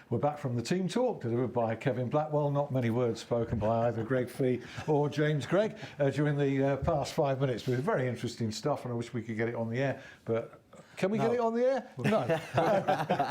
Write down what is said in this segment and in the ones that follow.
We're back from the team talk delivered by Kevin Blackwell. Not many words spoken by either Greg Fee or James Gregg during the past 5 minutes. With very interesting stuff, and I wish we could get it on the air, but can we get it on the air? No.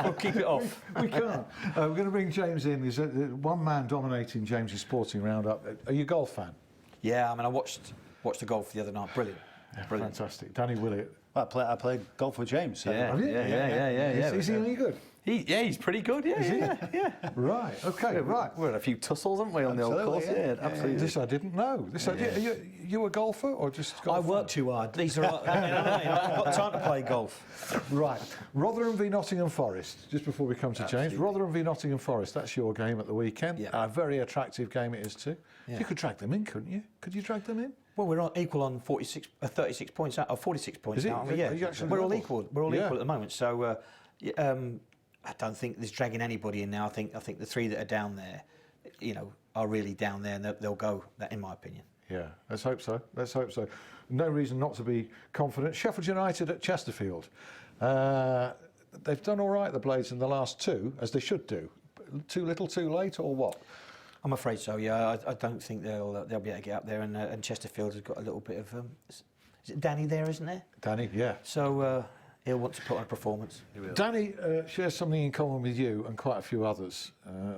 We'll keep it off. We can't. We're going to bring James in. There's one man dominating James's sporting roundup. Are you a golf fan? Yeah, I mean, I watched the golf the other night. Brilliant. Brilliant. Fantastic. Danny Willett. Well, I played golf with James. So. Yeah. Is he any good? He's pretty good. Yeah. Right. Okay. Right. We had a few tussles, haven't we, on the old course? Yeah, absolutely. This I didn't know. Are you a golfer or just golf? I work too hard. These are. I've got time to play golf. Right. Rotherham v Nottingham Forest. Just before we come to James, Rotherham v Nottingham Forest. That's your game at the weekend. Yeah. A very attractive game it is too. Yeah. You could drag them in, couldn't you? Could you drag them in? Well, we're equal on 36 points out of 46 points now. Are you actually we're all equal. We're all equal at the moment. So I don't think there's dragging anybody in now. I think the three that are down there, are really down there, and they'll go. That, in my opinion. Yeah, let's hope so. Let's hope so. No reason not to be confident. Sheffield United at Chesterfield. They've done all right, the Blades, in the last two, as they should do. Too little, too late, or what? I'm afraid so. Yeah, I don't think they'll be able to get up there. And Chesterfield has got a little bit of. Is it Danny there, isn't there? Danny, yeah. So he'll want to put on a performance. Danny shares something in common with you and quite a few others.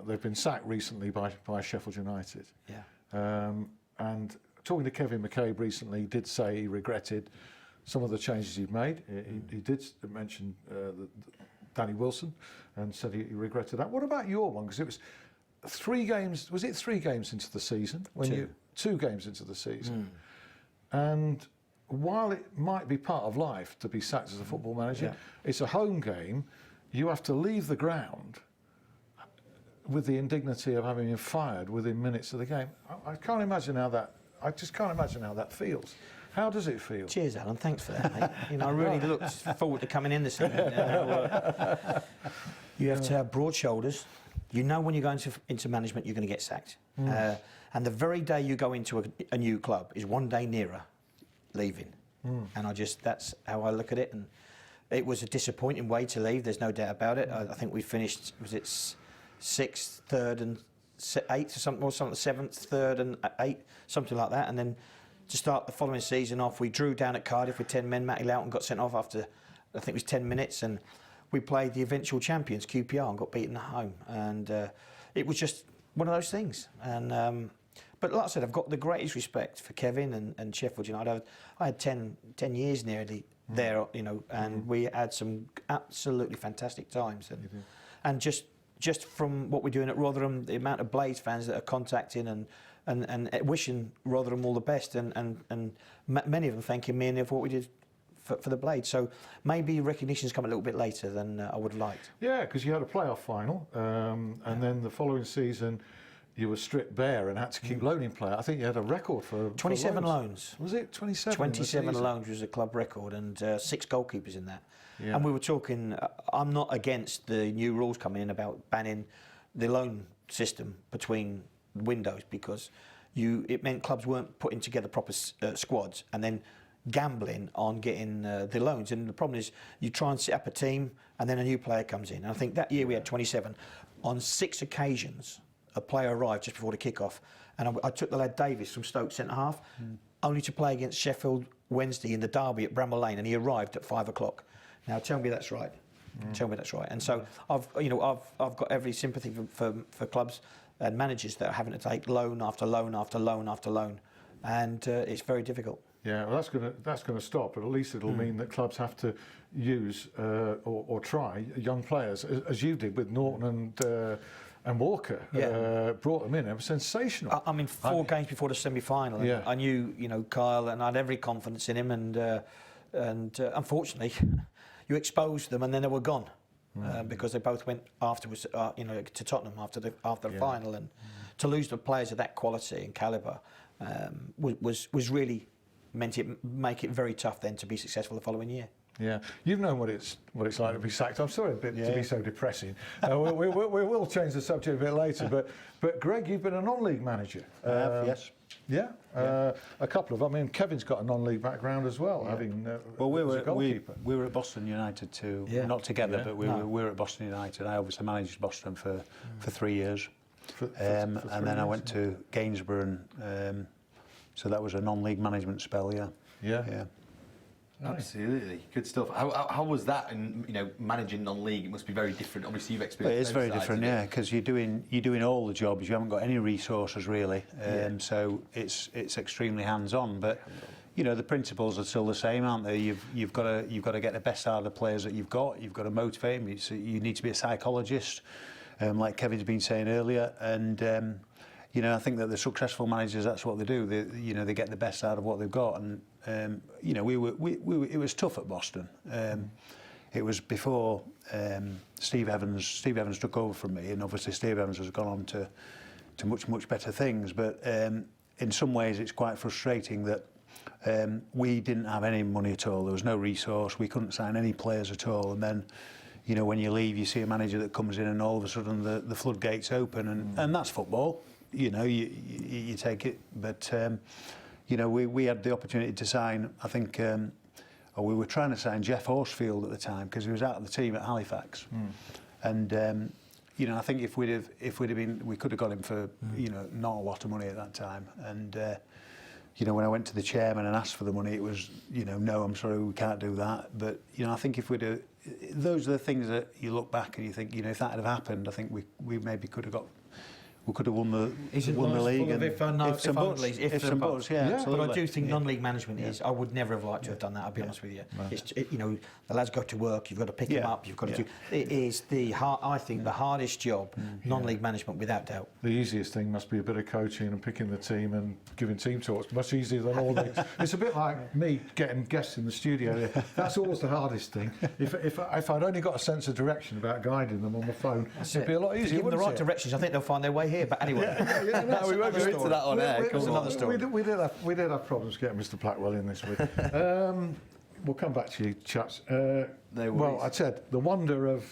They've been sacked recently by Sheffield United. Yeah. And talking to Kevin McCabe recently, he did say he regretted some of the changes he'd made. He did mention Danny Wilson and said he regretted that. What about your one? Because it was 3 games. Was it 3 games into the season? 2 games into the season. And while it might be part of life to be sacked as a football manager, it's a home game. You have to leave the ground with the indignity of having been fired within minutes of the game. I can't imagine how that. I just can't imagine how that feels. How does it feel? Cheers, Alan. Thanks for that, mate. I really looked forward to coming in this evening. You have to have broad shoulders. You know when you go into management, you're going to get sacked. And the very day you go into a new club is one day nearer leaving. And that's how I look at it. And it was a disappointing way to leave. There's no doubt about it. I think we finished, was it 6th, 3rd and 8th or something, 7th, 3rd and 8th, something like that. And then to start the following season off, we drew down at Cardiff with 10 men. Matty Loughton got sent off after, I think it was 10 minutes. And we played the eventual champions, QPR, and got beaten at home. And it was just one of those things. And but like I said, I've got the greatest respect for Kevin and Sheffield United. I had 10 years nearly there, and we had some absolutely fantastic times. And just from what we're doing at Rotherham, the amount of Blades fans that are contacting and wishing Rotherham all the best, and many of them thanking me and for what we did for the Blades. So maybe recognition's come a little bit later than I would have liked. Yeah, because you had a playoff final, and then the following season you were stripped bare and had to keep loaning player. I think you had a record for 27 loans. Was it 27? 27 loans was a club record, and 6 goalkeepers in that. Yeah. And we were talking. I'm not against the new rules coming in about banning the loan system between windows, because it meant clubs weren't putting together proper squads and then gambling on getting the loans. And the problem is you try and set up a team and then a new player comes in. And I think that year we had 27. On 6 occasions, a player arrived just before the kick-off, and I took the lad Davis from Stoke centre-half, only to play against Sheffield Wednesday in the derby at Bramall Lane, and he arrived at 5 o'clock. Now tell me that's right. Tell me that's right. And so I've got every sympathy for clubs and managers that are having to take loan after loan after loan after loan, and it's very difficult. Yeah, well, that's going to stop, but at least it'll mean that clubs have to use or try young players, as you did with Norton and Walker. Brought them in. It was sensational. I mean, 4 games before the semi-final. Yeah. I knew, Kyle, and I had every confidence in him, and unfortunately, you exposed them, and then they were gone. Because they both went afterwards, to Tottenham after the final, and to lose the players of that quality and calibre was really make it very tough then to be successful the following year. Yeah, you've known what it's like to be sacked. I'm sorry to be so depressing. We will change the subject a bit later, but Greg, you've been a non-league manager. Yes. Yeah, a couple of. I mean, Kevin's got a non-league background as well, having. Well, we as a goalkeeper. were at Boston United too. Yeah. Not together, Yeah. but we were at Boston United. I obviously managed Boston for 3 years, For and 3 then I years, went to Gainsborough, and so that was a non-league management spell. Yeah. Yeah. Yeah. Absolutely, good stuff. How was that? And managing non-league, it must be very different. Obviously, you've Well, experienced. it is both very sides different, of it. yeah, because you're doing all the jobs. You haven't got any resources really, so it's extremely hands-on. But the principles are still the same, aren't they? You've got to get the best out of the players that you've got. You've got to motivate them. You need to be a psychologist, like Kevin's been saying earlier, and. I think that the successful managers, that's what they do. They get the best out of what they've got, and it was tough at Boston. It was before Steve Evans took over from me, and obviously Steve Evans has gone on to much better things. But in some ways, it's quite frustrating that we didn't have any money at all. There was no resource. We couldn't sign any players at all, and then. When you leave, you see a manager that comes in, and all of a sudden the floodgates open, and that's football. You take it, but we had the opportunity to sign. I think, we were trying to sign Jeff Horsfield at the time because he was out of the team at Halifax, and I think if we'd have been, we could have got him for not a lot of money at that time, and. When I went to the chairman and asked for the money, it was, no, I'm sorry, we can't do that. But, I think if we'd have, those are the things that you look back and you think, if that had happened, I think we maybe could have won the league. And ifs and buts, yeah, absolutely. But I do think non-league management is. I would never have liked to have done that. I'll be honest with you. No. The lads go to work. You've got to pick them up. You've got to do. It is the hardest job. Non-league management, without doubt. The easiest thing must be a bit of coaching and picking the team and giving team talks. Much easier than all this. It's a bit like me getting guests in the studio. That's always the hardest thing. If I'd only got a sense of direction about guiding them on the phone, it'd be a lot easier. Give them the right directions. I think they'll find their way here. But anyway, No, we won't go into that on air. That's another story. We did have problems getting Mr. Blackwell in this week. We'll come back to you, chaps. Well, I said the wonder of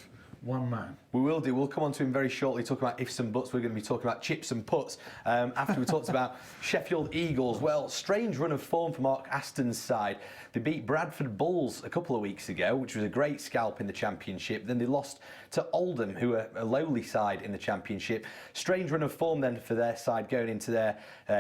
one man. We will do. We'll come on to him very shortly, talking about ifs and buts. We're going to be talking about chips and puts. After we talked about Sheffield Eagles, well, strange run of form for Mark Aston's side. They beat Bradford Bulls a couple of weeks ago, which was a great scalp in the Championship. Then they lost to Oldham, who are a lowly side in the Championship. Strange run of form then for their side going into their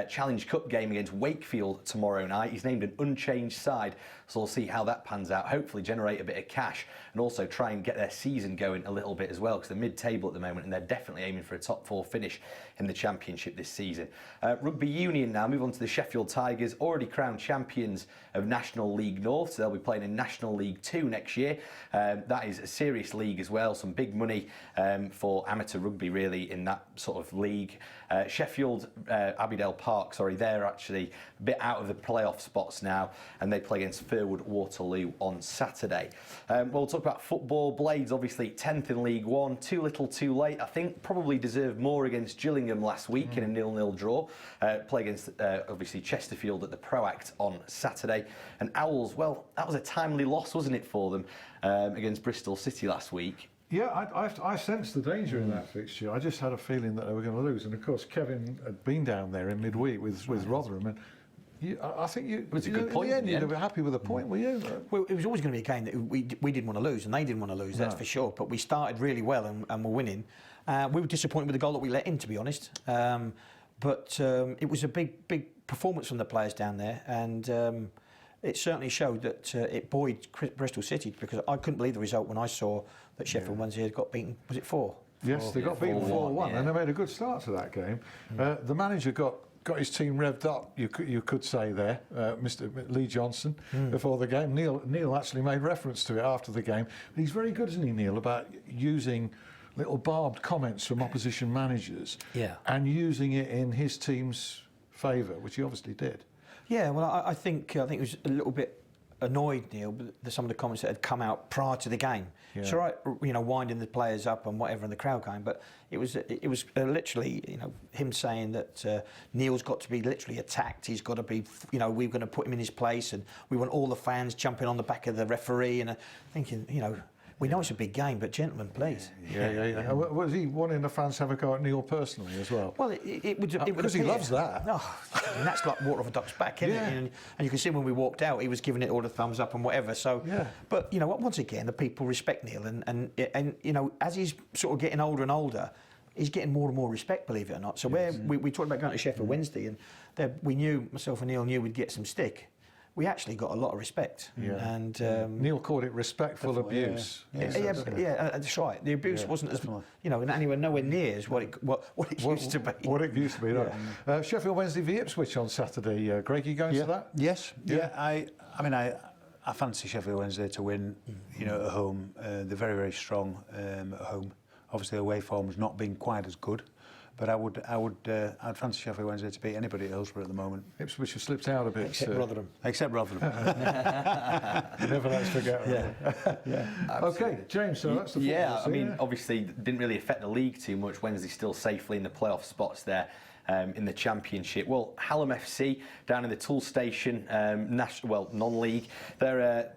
Challenge Cup game against Wakefield tomorrow night. He's named an unchanged side, so we'll see how that pans out. Hopefully generate a bit of cash and also try and get their season going a little bit as well, because they're mid-table at the moment and they're definitely aiming for a top 4 finish in the Championship this season. Rugby Union now, move on to the Sheffield Tigers, already crowned champions of National League North, so they'll be playing in National League 2 next year. That is a serious league as well, some big money for amateur rugby really in that sort of league. Sheffield, Abbeydale Park, they're actually a bit out of the playoff spots now, and they play against Firwood Waterloo on Saturday. We'll talk about football. Blades obviously 10th in League 1, too little too late. I think probably deserved more against Gillingham last week in a 0-0 draw. Play against obviously Chesterfield at the Pro Act on Saturday. And Owls, well, that was a timely loss, wasn't it, for them against Bristol City last week. Yeah, I sensed the danger in that fixture. I just had a feeling that they were going to lose. And of course, Kevin had been down there in midweek with Rotherham, and I think it was a good point. In the end, you were happy with the point, were you? Well, it was always going to be a game that we didn't want to lose, and they didn't want to lose. That's for sure. But we started really well, and we're winning. We were disappointed with the goal that we let in, to be honest. But it was a big performance from the players down there, and it certainly showed that it buoyed Bristol City, because I couldn't believe the result when I saw that Sheffield Wednesday had got beaten. Was it 4? Yes, they got beaten 4-1, and they made a good start to that game. The manager got his team revved up, you could say there, Mr. Lee Johnson, before the game. Neil actually made reference to it after the game. But he's very good, isn't he, Neil, about using little barbed comments from opposition managers and using it in his team's favour, which he obviously did. Yeah, well, I think it was a little bit annoyed Neil with some of the comments that had come out prior to the game. Yeah. It's all right, you know, winding the players up and whatever, and the crowd going, but it was literally, you know, him saying that Neil's got to be literally attacked. He's got to be, you know, we're going to put him in his place, and we want all the fans jumping on the back of the referee, and thinking, you know. We know it's a big game, but gentlemen, please. Yeah. Was he wanting the fans to have a go at Neil personally as well? Well, it would because he appear. loves that. Oh, and that's like water off a duck's back, isn't Yeah. it? And you can see when we walked out, he was giving it all the thumbs up and whatever. So, Yeah. But you know what? Once again, the people respect Neil, and you know, as he's sort of getting older and older, he's getting more and more respect, believe it or not. So we talked about going to Sheffield Wednesday, and we knew, myself and Neil knew we'd get some stick. We actually got a lot of respect. Yeah. And Neil called it respectful abuse. that's right. The abuse wasn't as, you know, nowhere near as what it used to be. What it used to be, no. Sheffield Wednesday v Ipswich on Saturday. Greg, you going to that? Yes. Yeah. I mean, I fancy Sheffield Wednesday to win. You know, at home, they're very, very strong at home. Obviously, away form's not been quite as good. But I'd fancy Sheffield Wednesday to beat anybody at Hillsborough at the moment. Ipswich have slipped out a bit. Except Rotherham. Except Rotherham. Never let us forget. Okay, James. So that's the football scene, I mean, obviously didn't really affect the league too much. Wednesday still safely in the playoff spots there. In the Championship. Well, Hallam FC down in the Tool Station, non-league. They're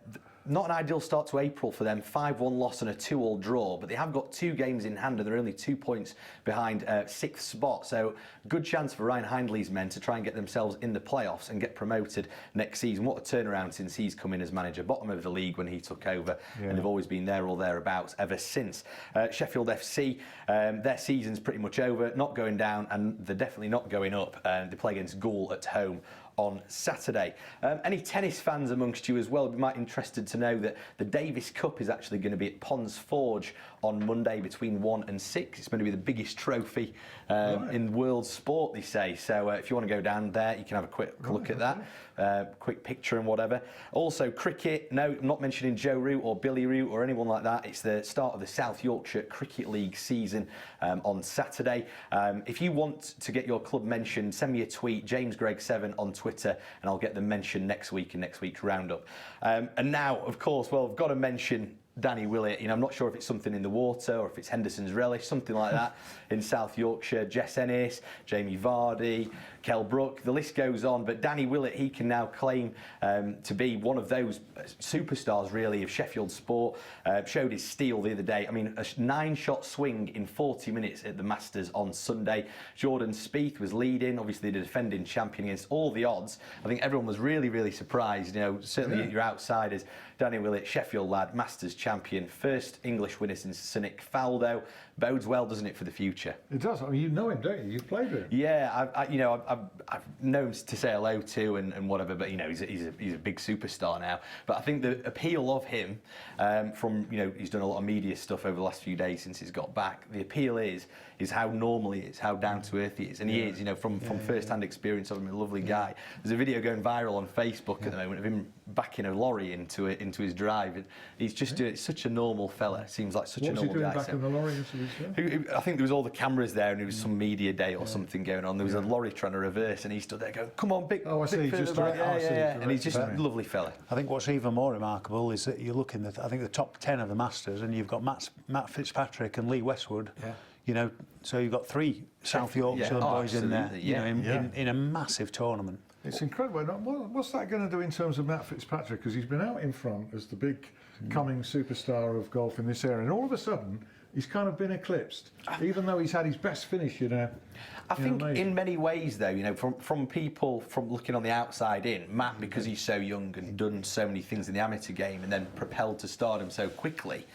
not an ideal start to April for them. 5-1 loss and a 2-2 draw, but they have got 2 games in hand and they're only 2 points behind 6th spot. So good chance for Ryan Hindley's men to try and get themselves in the playoffs and get promoted next season. What a turnaround since he's come in as manager. Bottom of the league when he took over, and they've always been there or thereabouts ever since. Sheffield FC, their season's pretty much over, not going down, and they're definitely not going up. They play against Goole at home on Saturday. Any tennis fans amongst you as well, we might be interested to know that the Davis Cup is actually going to be at Ponds Forge on Monday between 1 and 6. It's going to be the biggest trophy in world sport, they say. So if you want to go down there, you can have a quick look at that, quick picture and whatever. Also, cricket. No, I'm not mentioning Joe Root or Billy Root or anyone like that. It's the start of the South Yorkshire Cricket League season on Saturday. If you want to get your club mentioned, send me a tweet, James Gregg 7 on Twitter, and I'll get them mentioned next week in next week's roundup. And now, of course, well, I've got to mention Danny Willett. You know, I'm not sure if it's something in the water or if it's Henderson's relish, something like that in South Yorkshire. Jess Ennis, Jamie Vardy, Kel Brook, the list goes on. But Danny Willett, he can now claim to be one of those superstars, really, of Sheffield sport. Showed his steel the other day. I mean, a 9-shot swing in 40 minutes at the Masters on Sunday. Jordan Spieth was leading, obviously the defending champion against all the odds. I think everyone was really, really surprised. You know, certainly your outsiders. Danny Willett, Sheffield lad, Masters champion, first English winner since Cynic Faldo. Bodes well, doesn't it, for the future? It does. I mean, you know him, don't you? You've played with him. Yeah, I've known him to say hello to and whatever, but you know, he's a big superstar now. But I think the appeal of him, from, you know, he's done a lot of media stuff over the last few days since he's got back. The appeal is how normal he is, how down to earth he is, and he is. You know, from first-hand experience of him, a lovely guy. There's a video going viral on Facebook at the moment of him backing a lorry into his drive. And he's just doing it. Such a normal fella. Seems like such a normal guy. What was he doing back in the lorry into his I think there was all the cameras there, and there was some media day or something going on. There was a lorry trying to reverse, and he stood there going, "Come on, big." Oh, I see. Big Just further back." direct- I see, And he's just a direct- lovely fella. I think what's even more remarkable is that you're looking at, I think, the top 10 of the Masters, and you've got Matt Fitzpatrick and Lee Westwood. Yeah. You know, so you've got 3 South Yorkshire boys in there. absolutely, You know, yeah. in a massive tournament. It's incredible. Now, what's that going to do in terms of Matt Fitzpatrick? Because he's been out in front as the big coming superstar of golf in this area, and all of a sudden he's kind of been eclipsed, even though he's had his best finish in a. I think in many ways, though, you know, from people from looking on the outside in, Matt, because he's so young and done so many things in the amateur game and then propelled to stardom so quickly,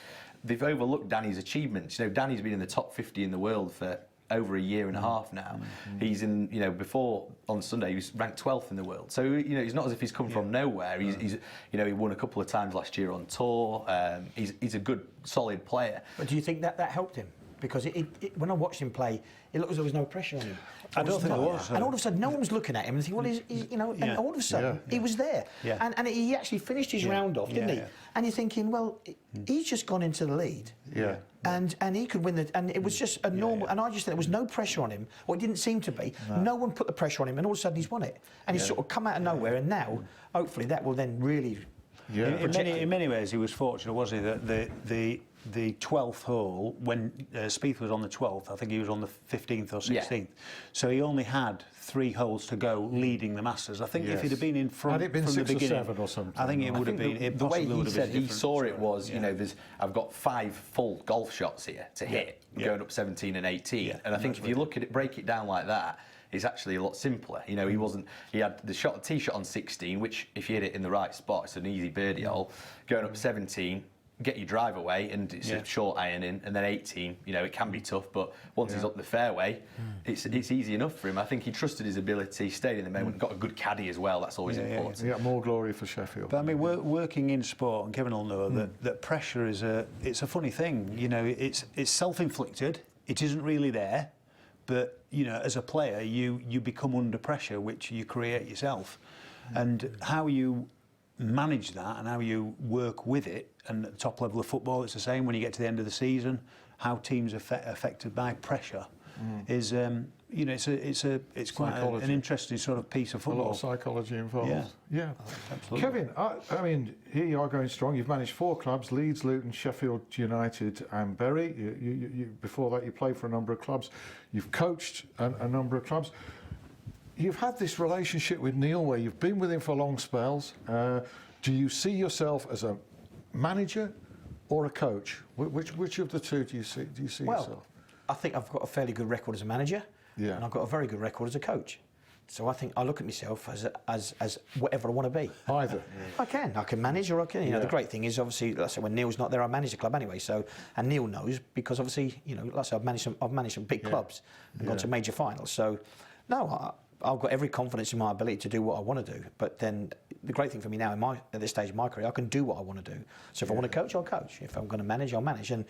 they've overlooked Danny's achievements. You know, Danny's been in the top 50 in the world for over a year and a half now. He's in, you know, before on Sunday he was ranked 12th in the world. So, you know, it's not as if he's come from nowhere. He's, you know, he won a couple of times last year on tour. He's a good, solid player. But do you think that helped him? Because when I watched him play, it looked as though there was no pressure on him. I don't think there was. And all of a sudden, no one was looking at him and thinking, well, he's you know, and all of a sudden, he was there. Yeah. And he actually finished his round off, didn't he? Yeah. And you're thinking, well, he's just gone into the lead. Yeah. And he could win and it was just a normal, and I just think there was no pressure on him, or it didn't seem to be. No one put the pressure on him, and all of a sudden he's won it. And he's sort of come out of nowhere, and now, hopefully, that will then really Yeah. In many ways, he was fortunate, wasn't he? That the 12th hole, when Spieth was on the 12th, I think he was on the 15th or 16th. Yeah. So he only had 3 holes to go, leading the Masters. I think if he'd have been in front had it been from 6 the beginning, or 7 or something, I think it would have been. The way he said he saw it was, you know, I've got 5 full golf shots here to hit, going up 17 and 18, and I think if you look at it, break it down like that, it's actually a lot simpler. You know, he had the tee shot on 16, which if you hit it in the right spot, it's an easy birdie hole. Going up 17, get your drive away, and it's a short iron in, and then 18, you know, it can be tough, but once he's up the fairway, it's easy enough for him. I think he trusted his ability, stayed in the moment, got a good caddy as well. That's always important. Yeah, more glory for Sheffield. But I mean, working in sport, and Kevin will know that pressure it's a funny thing. You know, it's self-inflicted. It isn't really there. But, you know, as a player, you become under pressure, which you create yourself. And how you manage that and how you work with it, and at the top level of football, it's the same when you get to the end of the season, how teams are affected by pressure is, you know, it's quite an interesting sort of piece of football. A lot of psychology involved. Yeah, absolutely. Kevin, I mean, here you are going strong. You've managed 4 clubs: Leeds, Luton, Sheffield United, and Bury. You before that, you played for a number of clubs. You've coached a number of clubs. You've had this relationship with Neil, where you've been with him for long spells. Do you see yourself as a manager or a coach? Which of the two do you see yourself? I think I've got a fairly good record as a manager, and I've got a very good record as a coach. So I think I look at myself as whatever I want to be. Either. I can manage, or I can. You know, the great thing is obviously, like I said, when Neil's not there, I manage the club anyway. So, and Neil knows, because obviously, you know, like I said, I've managed some big clubs and gone to major finals. So, no, I've got every confidence in my ability to do what I want to do. But then the great thing for me now, at this stage of my career, I can do what I want to do. So if I want to coach, I'll coach. If I'm going to manage, I'll manage. And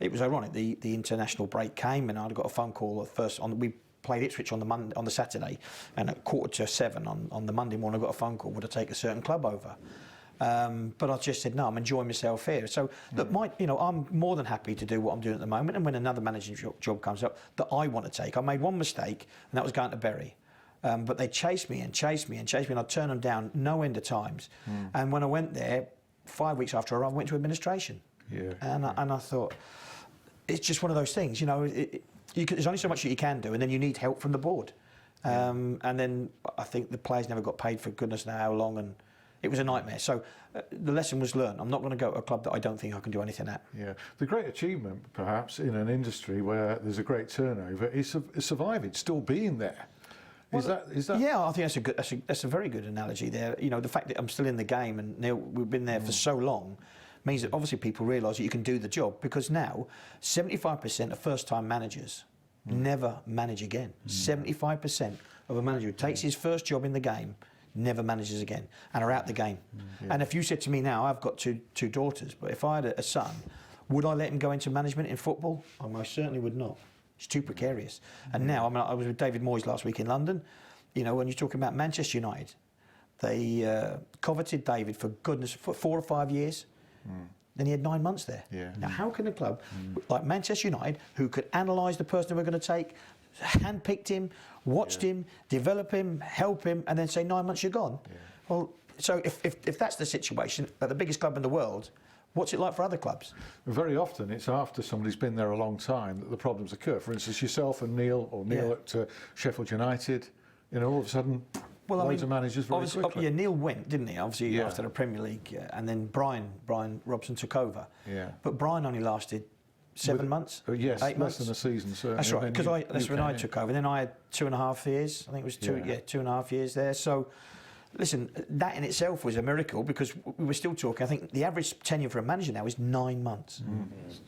it was ironic. The international break came, and I got a phone call we played Ipswich on the Saturday, and at 6:45 on the Monday morning, I got a phone call. Would I take a certain club over? But I just said no. I'm enjoying myself here. So look, I'm more than happy to do what I'm doing at the moment. And when another managing job comes up that I want to take, I made one mistake, and that was going to Bury. But they chased me and chased me and chased me, and I'd turn them down no end of times. And when I went there, 5 weeks after I arrived, I went to administration. And I thought, it's just one of those things, you know. There's only so much that you can do, and then you need help from the board. And then I think the players never got paid for goodness knows how long, and it was a nightmare. So the lesson was learned. I'm not going to go to a club that I don't think I can do anything at. Yeah, the great achievement, perhaps, in an industry where there's a great turnover is surviving, still being there. Is that? Yeah, I think that's a very good analogy there. You know, the fact that I'm still in the game, and Neil, we've been there for so long, means that obviously people realise that you can do the job, because now 75% of first-time managers never manage again. 75% of a manager who takes his first job in the game never manages again and are out the game. And if you said to me now, I've got two daughters, but if I had a son, would I let him go into management in football? I most certainly would not. It's too precarious. And now, I mean, I was with David Moyes last week in London. You know, when you're talking about Manchester United, they coveted David for 4 or 5 years. Then he had 9 months there. Now, how can a club like Manchester United, who could analyse the person we're going to take, handpicked him, watched him, develop him, help him, and then say 9 months you're gone? Well, so if that's the situation at the biggest club in the world, what's it like for other clubs? Very often it's after somebody's been there a long time that the problems occur. For instance, yourself and Neil at Sheffield United, you know, all of a sudden, loads of managers very quickly. Neil went, didn't he? Obviously after the Premier League, and then Brian Robson took over. But Brian only lasted 7 months. 8 months. Less than a season, certainly. That's right, because that's when I took over. And then I had 2.5 years. I think it was 2.5 years there. So, listen, that in itself was a miracle, because we were still talking. I think the average tenure for a manager now is 9 months.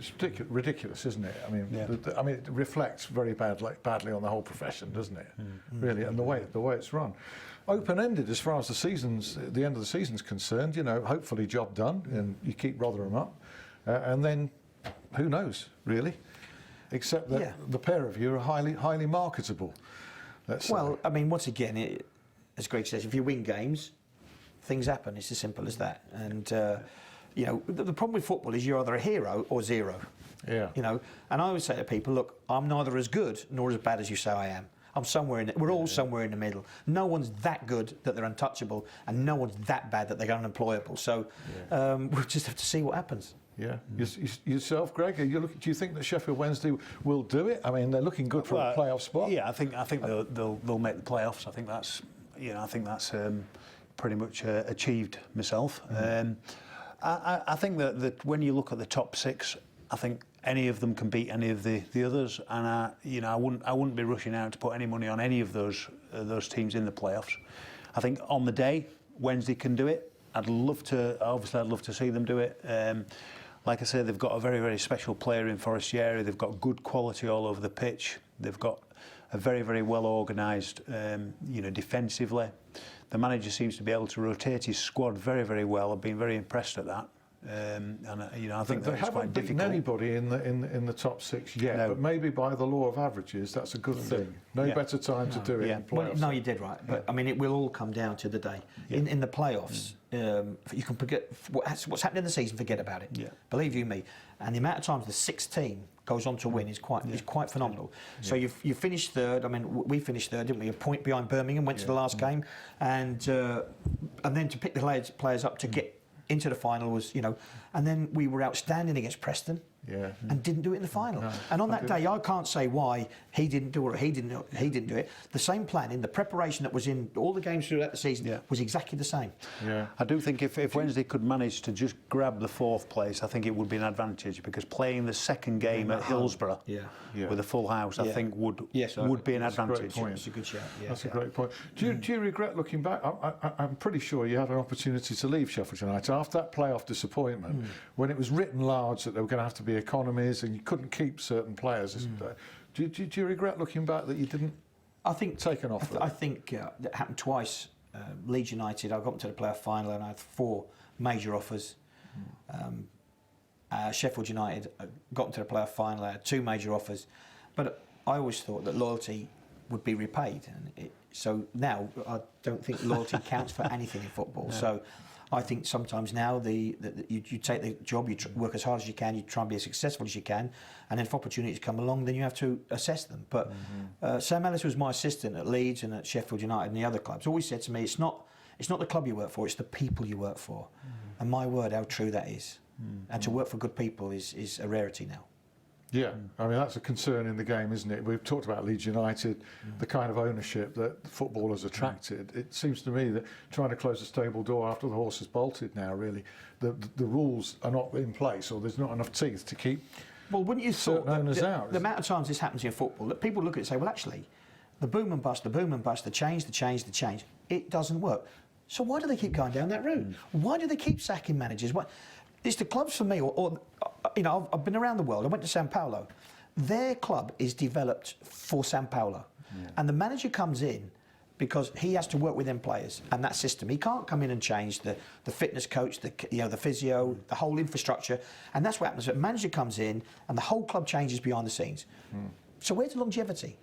It's ridiculous, isn't it? I mean, it reflects very badly on the whole profession, doesn't it? Really, and the way it's run. Open-ended as far as the end of the season's concerned. You know, hopefully job done, and you keep Rotherham up, and then who knows, really? Except that the pair of you are highly marketable. Well, I mean, once again, as Greg says, if you win games, things happen. It's as simple as that. And you know, the problem with football is you're either a hero or zero. You know, and I always say to people, look, I'm neither as good nor as bad as you say I am. I'm somewhere in it. We're all somewhere in the middle. No one's that good that they're untouchable, and no one's that bad that they're unemployable. So we'll just have to see what happens. Yeah. Yourself, Greg, do you think that Sheffield Wednesday will do it? I mean, they're looking good for a playoff spot. Yeah, I think they'll make the playoffs. I think that's pretty much achieved myself. I think that when you look at the top 6, I think any of them can beat any of the others, and I wouldn't be rushing out to put any money on any of those teams in the playoffs. I think on the day Wednesday can do it. I'd love to see them do it. Like I say, they've got a very, very special player in Forestieri. They've got good quality all over the pitch. They've got a very, very well organised, defensively. The manager seems to be able to rotate his squad very, very well. I've been very impressed at that. I think they that's haven't quite beaten difficult. anybody in the top 6 yet, No. but maybe by the law of averages, that's a good thing. No better time to do it in playoffs. No, you did right. But I mean, it will all come down to the day. In the playoffs, you can forget what's happened in the season. Forget about it. Yeah. Believe you me. And the amount of times the 6th team goes on to win is quite phenomenal. So you finished third. I mean, we finished third, didn't we? A point behind Birmingham. Went to the last game, and then to pick the players up to get into the final was, and then we were outstanding against Preston. And didn't do it in the final. No, and on that day, I can't say why he didn't do it or he didn't do it. The same planning, the preparation that was in all the games throughout the season was exactly the same. Yeah. I do think if Wednesday could manage to just grab the 4th place, I think it would be an advantage, because playing the second game at Hillsborough with a full house, I think would be an advantage. That's a good shout. Yeah. That's a great point. Do you regret looking back? I'm pretty sure you had an opportunity to leave Sheffield United after that playoff disappointment, when it was written large that there were going to have to be economies and you couldn't keep certain players. Do you regret looking back that you didn't take an offer? I think that happened twice. Leeds United, I got to the playoff final and I had 4 major offers. Sheffield United, I got into the playoff final, I had 2 major offers. But I always thought that loyalty would be repaid. So now I don't think loyalty counts for anything in football. No. So I think sometimes now you take the job, you work as hard as you can, you try and be as successful as you can, and then if opportunities come along, then you have to assess them. But Sam Ellis was my assistant at Leeds and at Sheffield United and the other clubs. Always said to me, it's not the club you work for, it's the people you work for. And my word, how true that is. And to work for good people is a rarity now. Yeah, I mean, that's a concern in the game, isn't it? We've talked about Leeds United, the kind of ownership that footballers attracted. It seems to me that trying to close a stable door after the horse has bolted now, really, the rules are not in place, or there's not enough teeth to keep wouldn't you certain owners out. The amount of times this happens in football, that people look at it and say, well, actually, the boom and bust, the change, it doesn't work. So why do they keep going down that route? Why do they keep sacking managers? It's the clubs for me, I've been around the world. I went to Sao Paulo. Their club is developed for Sao Paulo. And the manager comes in because he has to work with them players and that system. He can't come in and change the fitness coach, the physio, the whole infrastructure. And that's what happens. The manager comes in and the whole club changes behind the scenes. So where's the longevity?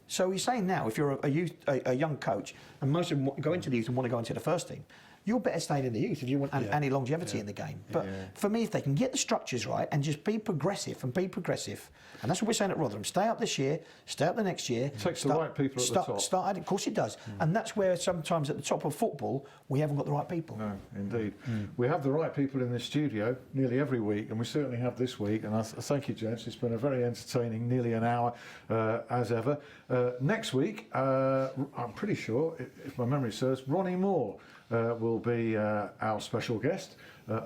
So he's saying now, if you're a young coach, and most of them go into the youth and want to go into the first team, you're better staying in the youth if you want any longevity in the game. But for me, if they can get the structures right and just be progressive, and that's what we're saying at Rotherham, stay up this year, stay up the next year. It takes the right people at the top. Of course it does. And that's where sometimes at the top of football, we haven't got the right people. No, indeed. We have the right people in the studio nearly every week, and we certainly have this week. And I thank you, James. It's been a very entertaining, nearly an hour, as ever. Next week, I'm pretty sure, if my memory serves, Ronnie Moore will be our special guest,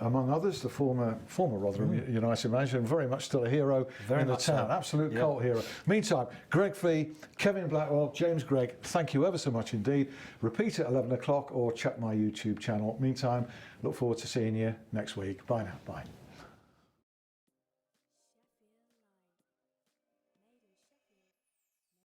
among others, the former Rotherham United manager, and very much still a hero in the town, absolute cult hero. Meantime, Greg Fee, Kevin Blackwell, James Gregg, thank you ever so much indeed. Repeat at 11 o'clock or check my YouTube channel. Meantime, look forward to seeing you next week. Bye now. Bye.